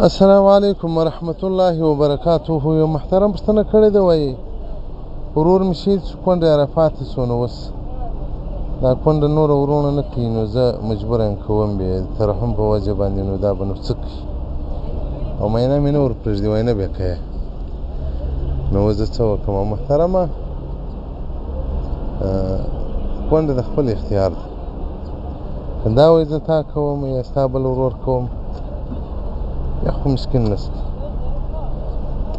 السلام علیکم ورحمت الله وبرکاته. یو محترم پوښتنه کړې ده، وایي ورور مې شهید شو، کونډه یې راپاتې شو، نو اوس دا کونډه نوره ورونه نه کوي، نو زه مجبوره یم کوم بې د ترحم په وجه باندې، نو دا به نو څه کوي؟ او معاینه مې نه ورپرېږدي، وایي نه بیا کوې، نو اوس زه څه وکړم؟ محترمه کونډه د خپل اختیار ده، که دا وایي زه تا کوم یا ستا بل ورور کوم، بیا خو مشکل نشته.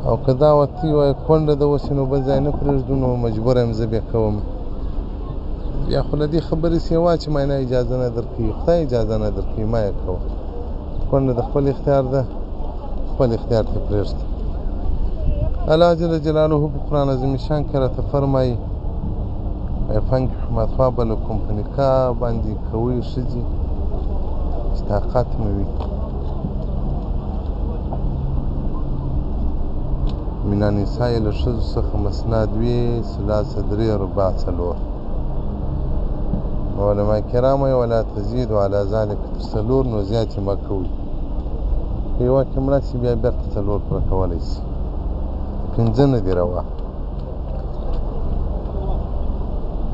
او که دا ورته وایي کونډه ده اوس نو بل ځای نه پرېږدو، نو مجبوره یم زه بیا کوم. بیا خو له دې خبرې سیوا چې معاینه اجازه نه درکوي، خدای اجازه نه درکوي، ما یې کوه. کونډه د خپل اختیار ده، خپل اختیار ته پرېږده. الله جل جلاله په قرآن عظیم شان کې راته فرمایي فانکحوا ما طاب لکم، په نکاح باندې کوئ ښځې چې طاقت مو وي، من النساء له ښځو څخه مثنی دوې، ثلاثه درې، رباع څلور. علما کرام وایي ولا تزیدوا علی ذلک، تر څلور نو زیاتې مه کوئ. که یوه کې مړه شي بیا بېرته څلور پوره کولی شي، پنځه نه دي روا.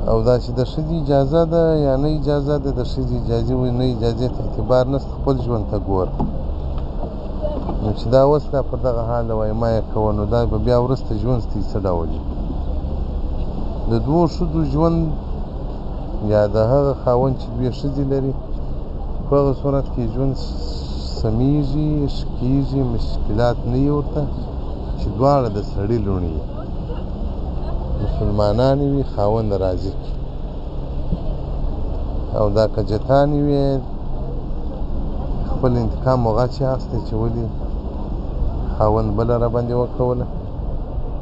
او دا چې د ښځې اجازه ده یا نه اجازه ده، د ښځې اجازې وایي نه اجازې ته اعتبار نشته، خپل ژوند ته ګوره. نو چې دا اوس دا پر دغه حال ده، وایي ما یې کوه، نو دا به بیا وروسته ژوند ستاسې څه ډول وي؟ د دوو ښځو ژوند یا د هغه خاوند چې دوې ښځې لري، په هغه صورت کې ژوند سمیږي، ښه کېږي، مشکلات نه وي ورته، چې دواړه د سړي لوڼې وي، مسلمانانې وي، خاوند راضي کړي. او دا که جتانې وي، خپل انتقام هغه چې اخیستی چې ولې خاوند بله راباندې وکوله،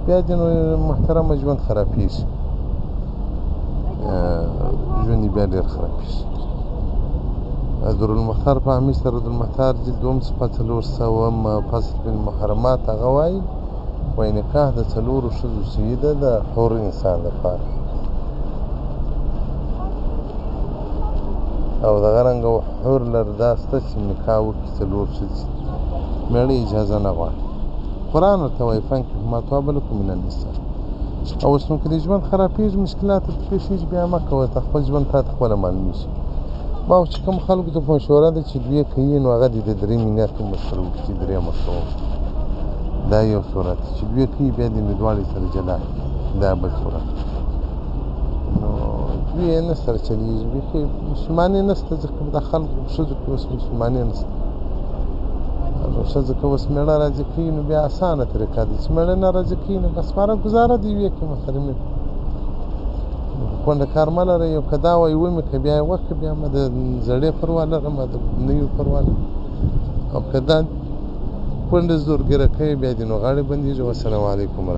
بیا دې نو محترمه ژوند خرابېږي، ژوند یې بیا ډېر خرابېږي. درالمختار په همیش درالمختار جلد دوم صفحه 400 فصل فی المحرمات هغه وایي نکاح د څلورو ښځو سیده د حر انسان لپاره، او دغه رنګه حر لر دا شته چې نکاح وکړي څلور ښځې، مېړه اجازه نه غواړي. قرآن ورته وایي فانکحوا ما طاب لکم من النساء. او اوس نو که د ژوند خرابېږي، مشکلات ورته پېښېږي، بیا مه کوه، ته خپل ژوند تا ته خپله معلومېږي. ما چې کوم خلکو ته مشوره ده چې دوې کوي، نو هغه دې د درې نیت هم ورسره وکړي چې درېیمه کوم. دا یو صورت چې دوی کوي، بیا دې نو دواړې سره جلا کړي، دا بل صورت. نو دوی یې نه سره چلېږي، بیخي مسلمانې نشته، ځکه د خلکو ښځو کې اوس مسلمانې نشته. نو ښځه که اوس مېړه راضي کوي، نو بیا اسانه طریقه ده، چې مېړه نه راضي کوي، نو بس باره ګزاره د یوې کې محترمین کونډه کار مه لرئ. او که دا وایي ومې که بیا یې وکړه، بیا مه د زړې پروا لرم، د نویو پروا لرم. او که دا کونډه زورګیره کوي، بیا دې نو غاړې بندېږي. والسلام علیکم.